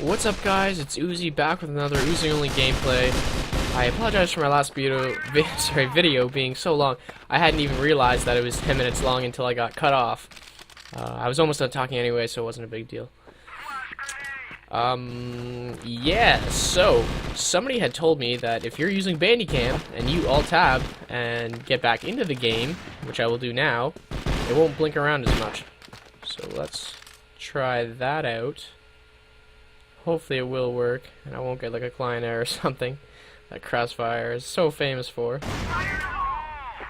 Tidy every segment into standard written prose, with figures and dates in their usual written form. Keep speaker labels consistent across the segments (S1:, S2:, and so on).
S1: What's up, guys? It's Uzi back with another Uzi only gameplay. I apologize for my last video being so long. I hadn't even realized that it was 10 minutes long until I got cut off. I was almost done talking anyway, so it wasn't a big deal. Yeah, so somebody had told me that if you're using Bandicam and you alt-tab and get back into the game, which I will do now, it won't blink around as much. So let's try that out. Hopefully it will work, and I won't get like a client error or something that Crossfire is so famous for.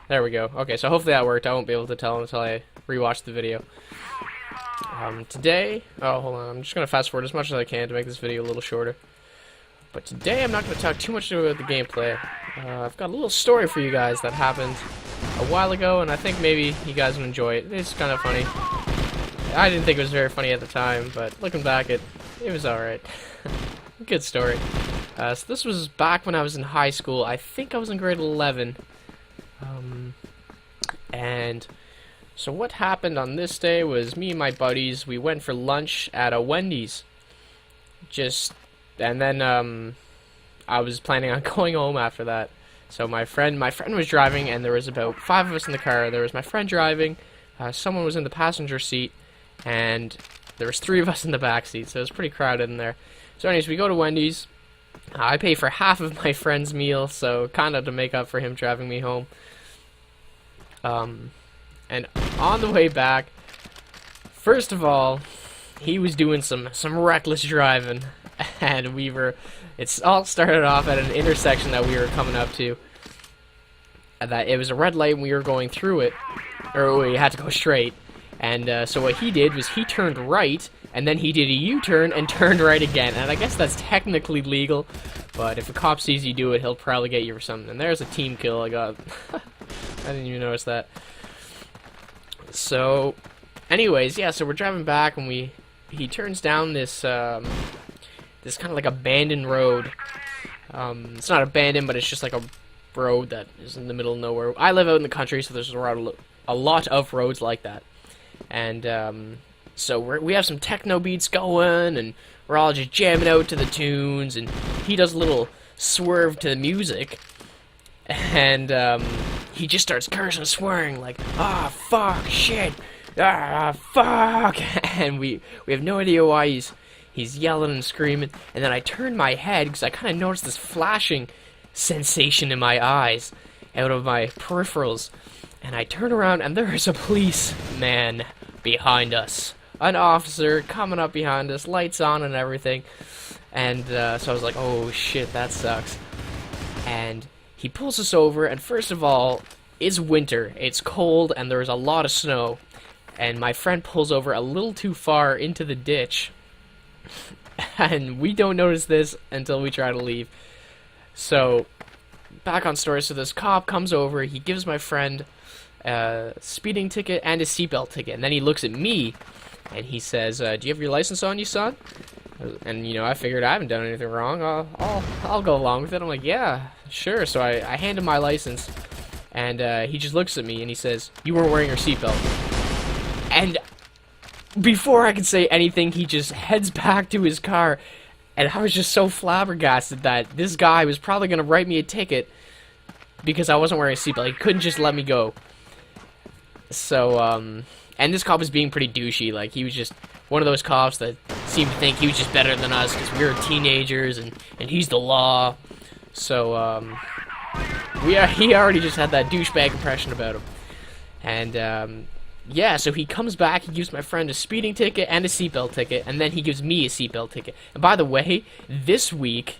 S1: There we go. Okay, so hopefully that worked. I won't be able to tell until I rewatch the video. Today, oh, hold on, I'm just going to fast forward as much as I can to make this video a little shorter. But today I'm not going to talk too much about the gameplay. I've got a little story for you guys that happened a while ago, and I think maybe you guys would enjoy it. It's kind of funny. I didn't think it was very funny at the time, but looking back, it was alright. Good story. So this was back when I was in high school. I think I was in grade 11. And so what happened on this day was me and my buddies, we went for lunch at a Wendy's. And then I was planning on going home after that. So my friend was driving, and there was about 5 of us in the car. There was my friend driving, someone was in the passenger seat, and there was 3 of us in the back seat, so it was pretty crowded in there. So anyways, we go to Wendy's. I pay for half of my friend's meal, so kind of to make up for him driving me home. And on the way back, first of all, he was doing some reckless driving, and it all started off at an intersection that we were coming up to. That it was a red light and we were going through it, or we had to go straight. And so what he did was he turned right, and then he did a U-turn and turned right again. And I guess that's technically legal, but if a cop sees you do it, he'll probably get you for something. And there's a team kill I got. I didn't even notice that. So, anyways, yeah, so we're driving back, and he turns down this kind of like abandoned road. It's not abandoned, but it's just like a road that is in the middle of nowhere. I live out in the country, so there's a lot of roads like that. And so we have some techno beats going, and we're all just jamming out to the tunes, and he does a little swerve to the music, and he just starts cursing and swearing like, ah, fuck, shit, ah, fuck, and we have no idea why he's yelling and screaming. And then I turned my head because I kind of noticed this flashing sensation in my eyes out of my peripherals. And I turn around, and there is a policeman behind us. An officer coming up behind us, lights on and everything. And so I was like, oh shit, that sucks. And he pulls us over, and first of all, it's winter. It's cold, and there's a lot of snow. And my friend pulls over a little too far into the ditch. And we don't notice this until we try to leave. So, back on story. So this cop comes over, he gives my friend a speeding ticket and a seatbelt ticket, and then he looks at me and he says, do you have your license on you, son? And you know, I figured I haven't done anything wrong. I'll go along with it. I'm like, yeah, sure. So I hand him my license, and he just looks at me and he says, you weren't wearing your seatbelt. And before I could say anything, he just heads back to his car, and I was just so flabbergasted that this guy was probably gonna write me a ticket because I wasn't wearing a seatbelt. He couldn't just let me go. So, and this cop was being pretty douchey. Like, he was just one of those cops that seemed to think he was just better than us because we were teenagers, and he's the law. So, he already just had that douchebag impression about him. And, yeah, so he comes back, he gives my friend a speeding ticket and a seatbelt ticket, and then he gives me a seatbelt ticket. And by the way, this week,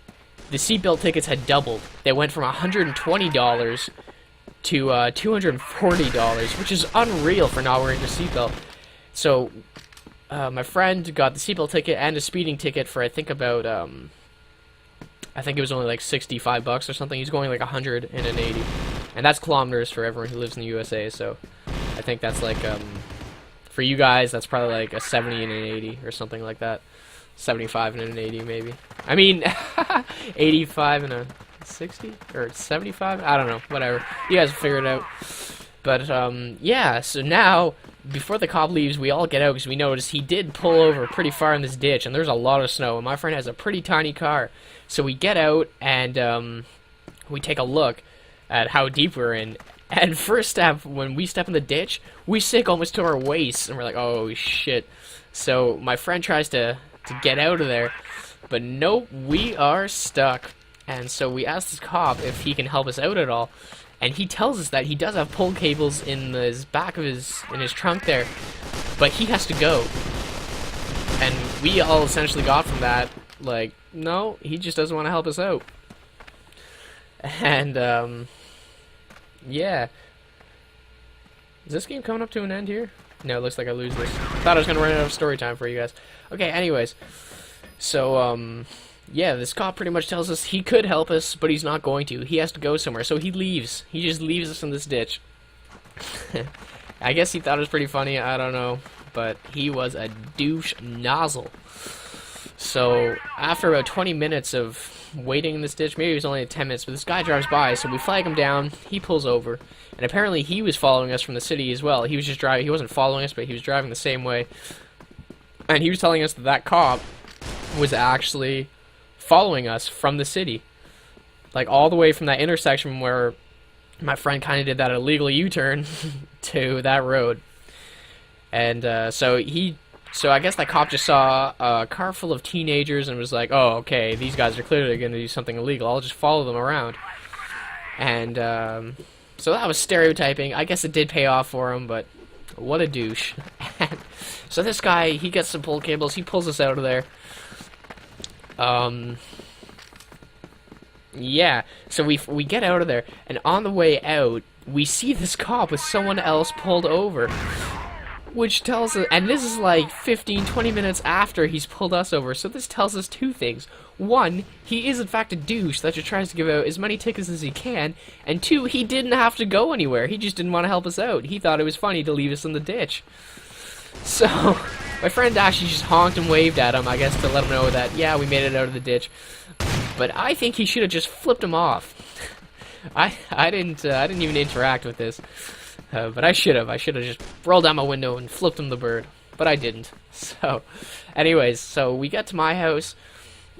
S1: the seatbelt tickets had doubled. They went from $120 to $240, which is unreal for not wearing a seatbelt. So, my friend got the seatbelt ticket and a speeding ticket for I think about I think it was only like $65 or something. He's going like 180, and that's kilometers for everyone who lives in the USA. So, I think that's like for you guys, that's probably like a 70 and an 80 or something like that. 75 and an 80 maybe. I mean, 85 and a 60 or 75. I don't know. Whatever. You guys will figure it out. But, yeah, so now, before the cop leaves, we all get out because we notice he did pull over pretty far in this ditch, and there's a lot of snow, and my friend has a pretty tiny car. So we get out, and, we take a look at how deep we're in. And first step, when we step in the ditch, we sink almost to our waists, and we're like, oh, shit. So my friend tries to get out of there, but nope, we are stuck. And so we asked this cop if he can help us out at all. And he tells us that he does have pull cables in his back of his trunk there, but he has to go. And we all essentially got from that, like, no, he just doesn't want to help us out. And yeah. Is this game coming up to an end here? No, it looks like I lose this. Thought I was gonna run out of story time for you guys. Okay, anyways. So yeah, this cop pretty much tells us he could help us, but he's not going to. He has to go somewhere, so he leaves. He just leaves us in this ditch. I guess he thought it was pretty funny, I don't know. But he was a douche nozzle. So, after about 20 minutes of waiting in this ditch, maybe it was only 10 minutes, but this guy drives by, so we flag him down, he pulls over, and apparently he was following us from the city as well. He was just driving, he wasn't following us, but he was driving the same way. And he was telling us that that cop was actually following us from the city, like all the way from that intersection where my friend kind of did that illegal U-turn to that road. And so I guess that cop just saw a car full of teenagers and was like, oh, okay, these guys are clearly going to do something illegal, I'll just follow them around. And so that was stereotyping. I guess it did pay off for him, but what a douche. So this guy, he gets some pull cables, he pulls us out of there. Yeah, so we get out of there, and on the way out, we see this cop with someone else pulled over, which tells us, and this is like 15-20 minutes after he's pulled us over, so this tells us two things. One, he is in fact a douche that just tries to give out as many tickets as he can, and two, he didn't have to go anywhere, he just didn't want to help us out. He thought it was funny to leave us in the ditch. So, my friend actually just honked and waved at him, I guess, to let him know that, yeah, we made it out of the ditch. But I think he should have just flipped him off. I didn't even interact with this. But I should have. I should have just rolled down my window and flipped him the bird. But I didn't. So, anyways, so we get to my house.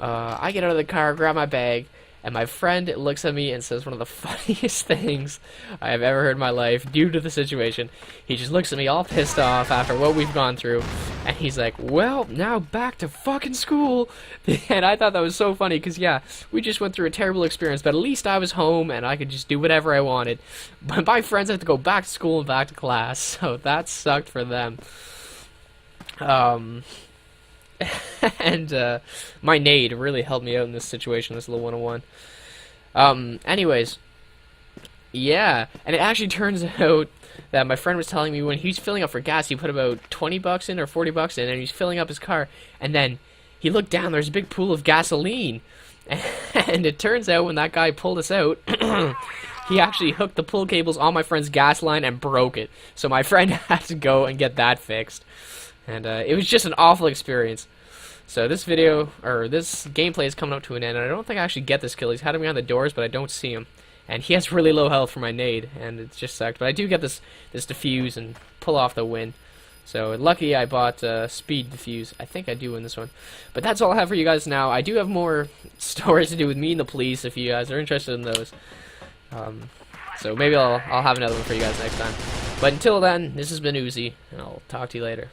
S1: I get out of the car, grab my bag, and my friend looks at me and says one of the funniest things I have ever heard in my life due to the situation. He just looks at me all pissed off after what we've gone through, and he's like, well, now back to fucking school. And I thought that was so funny, because yeah, we just went through a terrible experience, but at least I was home and I could just do whatever I wanted. But my friends have to go back to school and back to class, so that sucked for them. And my Nade really helped me out in this situation, this little 101. Anyways, yeah, and it actually turns out that my friend was telling me when he was filling up for gas, he put about 20 bucks in or 40 bucks in, and he's filling up his car, and then he looked down, there's a big pool of gasoline, and it turns out when that guy pulled us out, he actually hooked the pull cables on my friend's gas line and broke it, so my friend had to go and get that fixed. And it was just an awful experience. So this video, or this gameplay is coming up to an end, and I don't think I actually get this kill. He's had me on the doors, but I don't see him. And he has really low health for my nade, and it just sucked. But I do get this defuse and pull off the win. So lucky I bought speed defuse. I think I do win this one. But that's all I have for you guys now. I do have more stories to do with me and the police if you guys are interested in those. So maybe I'll have another one for you guys next time. But until then, this has been Uzi, and I'll talk to you later.